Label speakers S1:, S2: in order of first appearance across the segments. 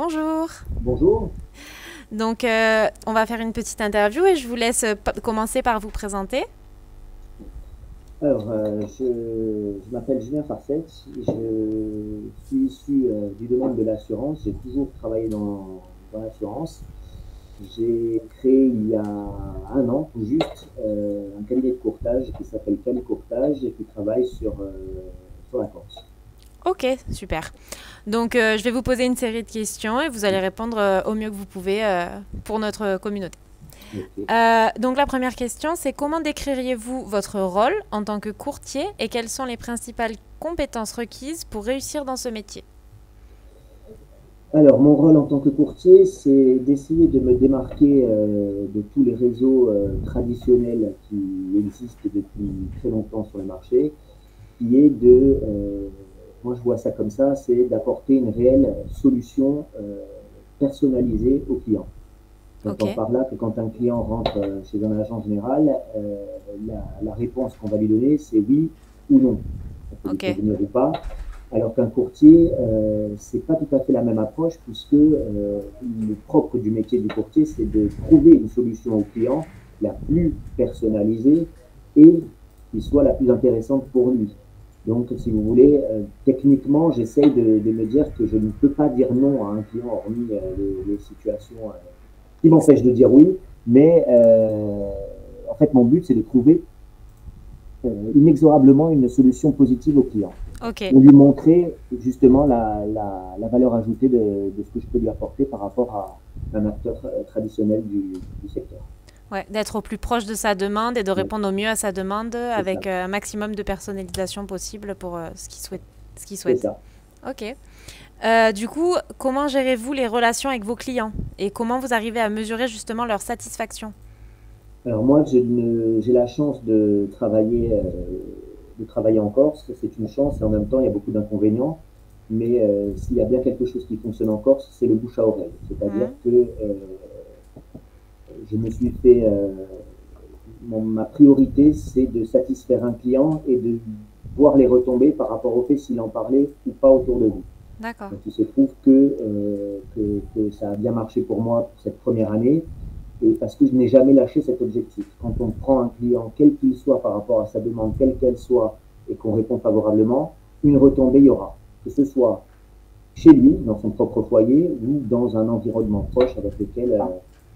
S1: Bonjour.
S2: Bonjour.
S1: Donc, on va faire une petite interview et je vous laisse commencer par vous présenter.
S2: Alors, je m'appelle Julien Farset, je suis issu du domaine de l'assurance, j'ai toujours travaillé dans l'assurance. J'ai créé il y a un an, tout juste, un cabinet de courtage qui s'appelle Cali Courtage et qui travaille sur la Corse.
S1: Ok, super. Donc, je vais vous poser une série de questions et vous allez répondre au mieux que vous pouvez pour notre communauté.
S2: Ok.
S1: Donc, la première question, c'est comment décririez-vous votre rôle en tant que courtier et quelles sont les principales compétences requises pour réussir dans ce métier?
S2: Alors, mon rôle en tant que courtier, c'est d'essayer de me démarquer de tous les réseaux traditionnels qui existent depuis très longtemps sur le marché, qui est moi je vois ça comme ça, c'est d'apporter une réelle solution personnalisée au client.
S1: Ok,
S2: J'entends par là que quand un client rentre chez un agent général, la réponse qu'on va lui donner, c'est oui ou non. On peut lui
S1: ok,
S2: convenir ou pas. Alors qu'un courtier, c'est pas tout à fait la même approche puisque le propre du métier du courtier, c'est de trouver une solution au client la plus personnalisée et qui soit la plus intéressante pour lui. Donc, si vous voulez, techniquement, j'essaye de me dire que je ne peux pas dire non à un client hormis les situations qui m'empêchent de dire oui. Mais en fait, mon but, c'est de trouver inexorablement une solution positive au client.
S1: ok.
S2: Ou lui montrer justement la valeur ajoutée de ce que je peux lui apporter par rapport à un acteur traditionnel du secteur.
S1: Ouais, d'être au plus proche de sa demande et de
S2: Ouais,
S1: répondre au mieux à sa demande
S2: c'est
S1: avec
S2: ça.
S1: un maximum de personnalisation possible pour ce qu'il souhaite. Ce qu'il
S2: C'est
S1: souhaite.
S2: ça.
S1: Ok. Du coup, comment gérez-vous les relations avec vos clients et comment vous arrivez à mesurer justement leur satisfaction?
S2: Alors moi, j'ai la chance de travailler en Corse. C'est une chance et en même temps, il y a beaucoup d'inconvénients. Mais s'il y a bien quelque chose qui fonctionne en Corse, c'est le bouche à oreille. C'est-à-dire
S1: Mhm.
S2: que je me suis fait ma priorité, c'est de satisfaire un client et de voir les retombées par rapport au fait s'il en parlait ou pas autour de lui.
S1: D'accord.
S2: Donc il se trouve que ça a bien marché pour moi pour cette première année et parce que je n'ai jamais lâché cet objectif. Quand on prend un client, quel qu'il soit par rapport à sa demande, quelle qu'elle soit, et qu'on répond favorablement, une retombée il y aura. Que ce soit chez lui, dans son propre foyer, ou dans un environnement proche avec lequel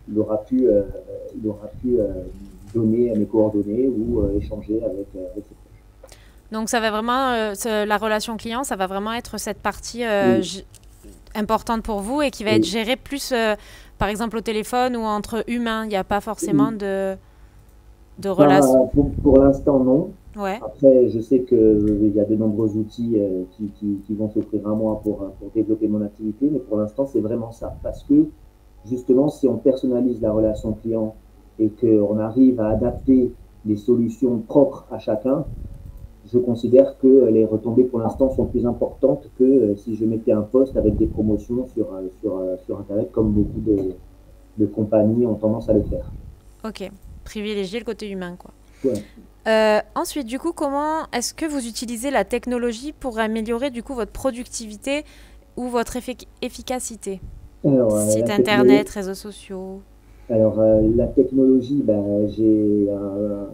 S2: il aura pu donner mes coordonnées ou échanger avec ses proches.
S1: Donc ça va vraiment, la relation client, ça va vraiment être cette partie
S2: Oui,
S1: importante pour vous et qui va être
S2: oui,
S1: gérée plus, par exemple, au téléphone ou entre humains. Il n'y a pas forcément
S2: oui.
S1: de relation.
S2: Pour l'instant, non.
S1: Ouais,
S2: Après, je sais qu'il y a de nombreux outils qui vont s'offrir à moi pour développer mon activité, mais pour l'instant, c'est vraiment ça. Parce que, justement, si on personnalise la relation client et qu'on arrive à adapter les solutions propres à chacun, je considère que les retombées pour l'instant sont plus importantes que si je mettais un post avec des promotions sur Internet, comme beaucoup de compagnies ont tendance à le faire.
S1: ok. Privilégier le côté humain, quoi.
S2: Ouais.
S1: Ensuite, du coup, comment est-ce que vous utilisez la technologie pour améliorer du coup votre productivité ou votre efficacité?
S2: Alors,
S1: Site internet, réseaux sociaux.
S2: la technologie, ben, j'ai un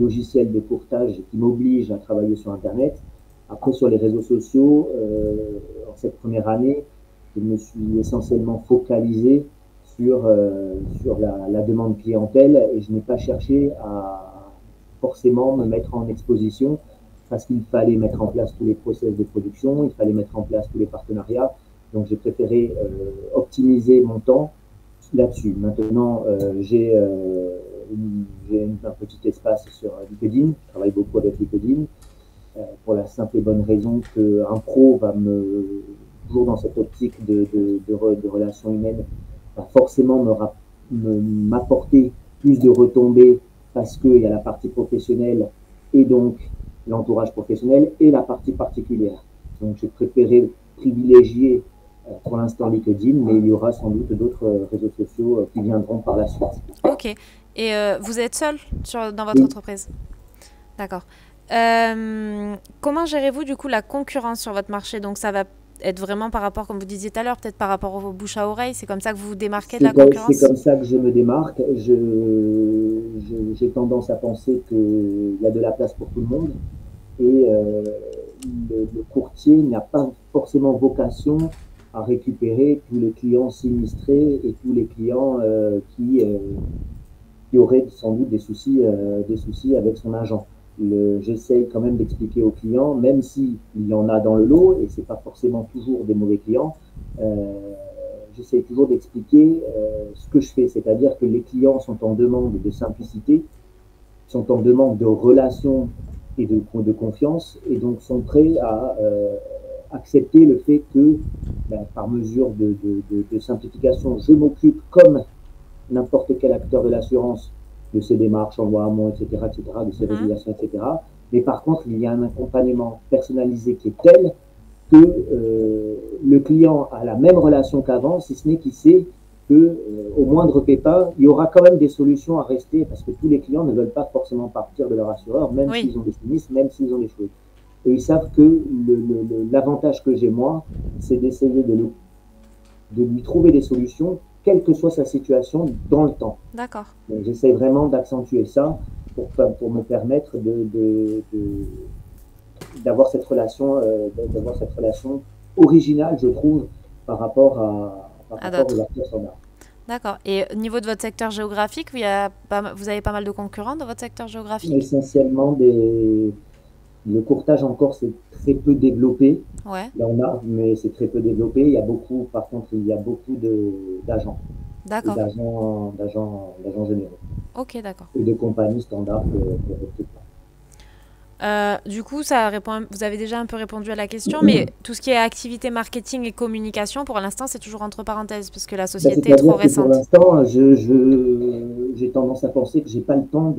S2: logiciel de courtage qui m'oblige à travailler sur Internet. Après, sur les réseaux sociaux, en cette première année, je me suis essentiellement focalisé sur la demande clientèle et je n'ai pas cherché à forcément me mettre en exposition parce qu'il fallait mettre en place tous les process de production, il fallait mettre en place tous les partenariats. Donc, j'ai préféré optimiser mon temps là-dessus. Maintenant, un petit espace sur LinkedIn. Je travaille beaucoup avec LinkedIn pour la simple et bonne raison qu'un pro va toujours dans cette optique de relations humaines, va forcément m'apporter plus de retombées parce qu'il y a la partie professionnelle et donc l'entourage professionnel et la partie particulière. Donc, j'ai préféré privilégier pour l'instant LinkedIn, mais il y aura sans doute d'autres réseaux sociaux qui viendront par la suite.
S1: Ok. Et vous êtes seul dans votre
S2: Oui,
S1: entreprise? D'accord. Comment gérez-vous du coup la concurrence sur votre marché? Donc ça va être vraiment par rapport, comme vous disiez tout à l'heure, peut-être par rapport au bouche à oreille. C'est comme ça que vous vous démarquez de la
S2: C'est
S1: concurrence?
S2: comme ça que je me démarque. J'ai tendance à penser qu'il y a de la place pour tout le monde et le courtier n'a pas forcément vocation à récupérer tous les clients sinistrés et tous les clients qui aurait sans doute des soucis avec son agent. J'essaye quand même d'expliquer aux clients, même s'il y en a dans le lot, et c'est pas forcément toujours des mauvais clients, j'essaye toujours d'expliquer ce que je fais, c'est-à-dire que les clients sont en demande de simplicité, sont en demande de relations et de confiance, et donc sont prêts à accepter le fait que, ben, par mesure de simplification, je m'occupe comme n'importe quel acteur de l'assurance, de ses démarches, envoi à moi, etc., de ses régulations, etc. Mais par contre, il y a un accompagnement personnalisé qui est tel que le client a la même relation qu'avant, si ce n'est qu'il sait que au moindre pépin, il y aura quand même des solutions à rester, parce que tous les clients ne veulent pas forcément partir de leur assureur, même
S1: Oui,
S2: s'ils ont des sinistres, même s'ils ont des choses. Et ils savent que l'avantage que j'ai moi, c'est d'essayer de lui trouver des solutions, quelle que soit sa situation, dans le temps.
S1: d'accord.
S2: J'essaie vraiment d'accentuer ça pour me permettre d'avoir cette relation originale, je trouve, par
S1: À
S2: rapport aux
S1: d'autres.
S2: acteurs standards.
S1: D'accord. Et au niveau de votre secteur géographique, vous avez pas mal de concurrents dans votre secteur géographique?
S2: Essentiellement, le courtage encore, c'est très peu développé.
S1: Ouais,
S2: Là, on a, mais c'est très peu développé. Il y a beaucoup, par contre, il y a beaucoup d'agents et
S1: d'accord.
S2: d'agents généraux
S1: Ok, d'accord.
S2: et de compagnies standards que recrutement.
S1: Du coup, vous avez déjà un peu répondu à la question, mais tout ce qui est activité marketing et communication, pour l'instant, c'est toujours entre pareilles, parce que la
S2: Ben,
S1: société est trop
S2: c'est-à-dire que pour
S1: récente.
S2: l'instant, j'ai tendance à penser que j'ai pas le temps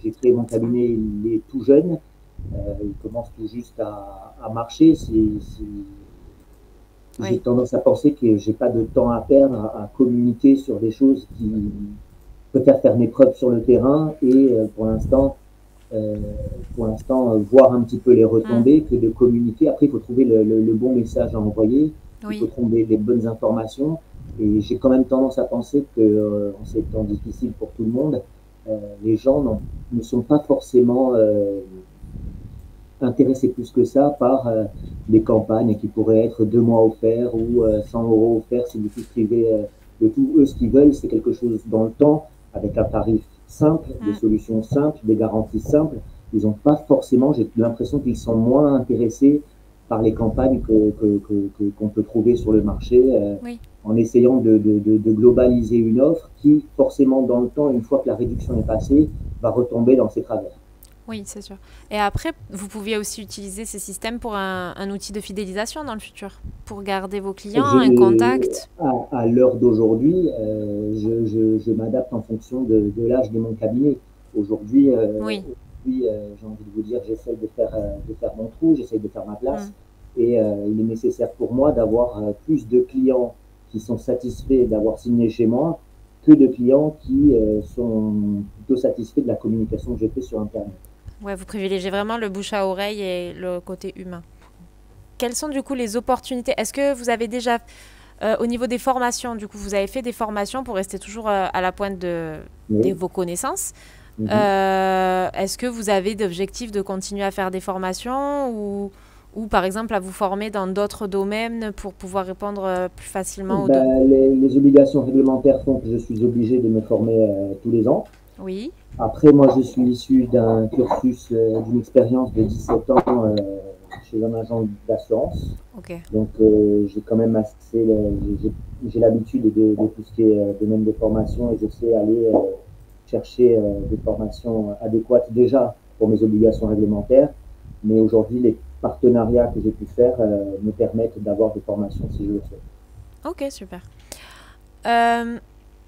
S2: j'ai créé mon cabinet, il est tout jeune, il commence tout juste à marcher. J'ai
S1: Oui.
S2: tendance à penser que j'ai pas de temps à perdre à communiquer sur des choses qui préfère faire mes preuves sur le terrain et euh, voir un petit peu les
S1: Hmm.
S2: retombées que de communiquer. Après, il faut trouver le bon message à envoyer, il faut
S1: Oui.
S2: trouver les bonnes informations. Et j'ai quand même tendance à penser que, en ces temps difficiles pour tout le monde, les gens ne sont pas forcément intéressés plus que ça par des campagnes qui pourraient être 2 mois offerts ou 100 euros offerts si vous souscrivez de tout. Eux, ce qu'ils veulent, c'est quelque chose dans le temps, avec un tarif simple, des
S1: Hmm.
S2: solutions simples, des garanties simples. Ils n'ont pas forcément, j'ai l'impression qu'ils sont moins intéressés par les campagnes qu'on peut trouver sur le marché,
S1: Oui.
S2: en essayant de globaliser une offre qui, forcément, dans le temps, une fois que la réduction est passée, va retomber dans ses travers.
S1: Oui, c'est sûr. Et après, vous pouviez aussi utiliser ces systèmes pour un outil de fidélisation dans le futur, pour garder vos clients, un contact.
S2: À l'heure d'aujourd'hui, je m'adapte en fonction de l'âge de mon cabinet. Aujourd'hui,
S1: Oui.
S2: j'ai envie de vous dire, j'essaye de faire mon trou, j'essaye de faire ma
S1: Hmm.
S2: place. Et il est nécessaire pour moi d'avoir plus de clients qui sont satisfaits d'avoir signé chez moi que de clients qui sont plutôt satisfaits de la communication que je fais sur Internet.
S1: Ouais, vous privilégiez vraiment le bouche à oreille et le côté humain. Quelles sont du coup les opportunités? Est-ce que vous avez déjà, au niveau des formations, du coup, vous avez fait des formations pour rester toujours à la pointe de
S2: Oui.
S1: vos connaissances?
S2: Mhm.
S1: Est-ce que vous avez d'objectifs de continuer à faire des formations ou par exemple à vous former dans d'autres domaines pour pouvoir répondre plus facilement aux deux?
S2: Ben, les obligations réglementaires font que je suis obligé de me former tous les ans.
S1: Oui,
S2: Après, moi, je suis issu d'un cursus, d'une expérience de 17 ans chez un agent d'assurance.
S1: ok.
S2: Donc, j'ai quand même j'ai l'habitude de tout ce qui est domaine de formation et je sais aller chercher des formations adéquates déjà pour mes obligations réglementaires. Mais aujourd'hui, les partenariats que j'ai pu faire me permettent d'avoir des formations si je le souhaite.
S1: Ok, super. Euh,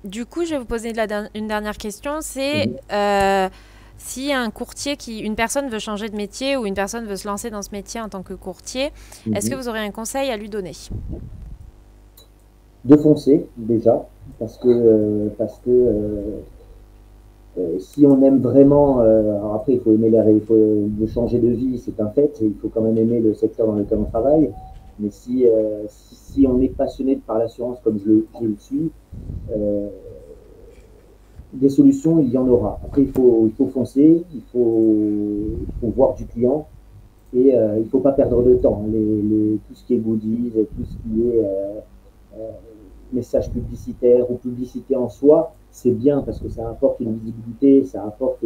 S1: du coup, je vais vous poser une dernière question. C'est
S2: Mhm.
S1: si un courtier une personne veut changer de métier ou une personne veut se lancer dans ce métier en tant que courtier, est-ce que
S2: Mhm.
S1: vous aurez un conseil à lui donner?
S2: De foncer déjà, parce que si on aime vraiment, alors après il faut aimer il faut changer de vie, c'est un fait, il faut quand même aimer le secteur dans lequel on travaille, Mais si on est passionné par l'assurance comme je le suis, des solutions, il y en aura. Après, il faut foncer, il faut voir du client et il ne faut pas perdre de temps. Tout ce qui est goodies, tout ce qui est message publicitaire ou publicité en soi, c'est bien parce que ça apporte une visibilité, ça apporte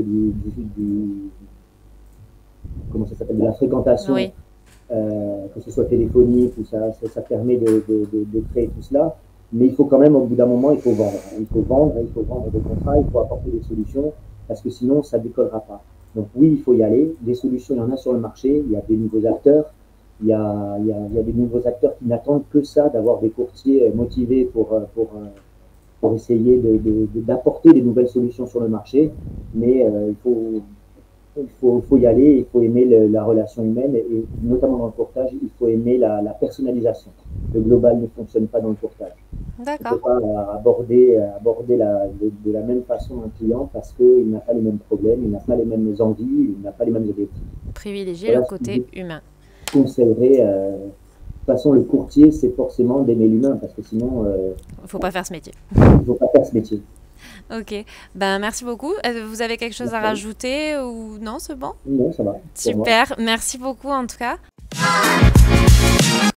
S2: comment ça s'appelle, de la fréquentation,
S1: Oui,
S2: que ce soit téléphonique ou ça permet de créer tout cela. Mais il faut quand même, au bout d'un moment, il faut vendre. Il faut vendre des contrats, il faut apporter des solutions parce que sinon, ça ne décollera pas. Donc oui, il faut y aller. Des solutions, il y en a sur le marché. Il y a des nouveaux acteurs. Il y a des nouveaux acteurs qui n'attendent que ça, d'avoir des courtiers motivés pour essayer d'apporter des nouvelles solutions sur le marché. Mais il faut y aller, il faut aimer la relation humaine et notamment dans le courtage, il faut aimer la personnalisation. Le global ne fonctionne pas dans le courtage. On ne peut
S1: d'accord.
S2: pas aborder de la même façon un client parce qu'il n'a pas les mêmes problèmes, il n'a pas les mêmes envies, il n'a pas les mêmes objectifs.
S1: Privilégier le
S2: Voilà ce que je
S1: côté humain.
S2: conseillerais. De toute façon, le courtier, c'est forcément d'aimer l'humain parce que sinon,
S1: Il ne faut pas faire ce métier.
S2: il ne faut pas faire ce métier.
S1: Ok, ben merci beaucoup. Vous avez quelque chose à
S2: D'accord.
S1: rajouter ou non, c'est bon?
S2: Non, ça va pour moi.
S1: Super, merci beaucoup en tout cas.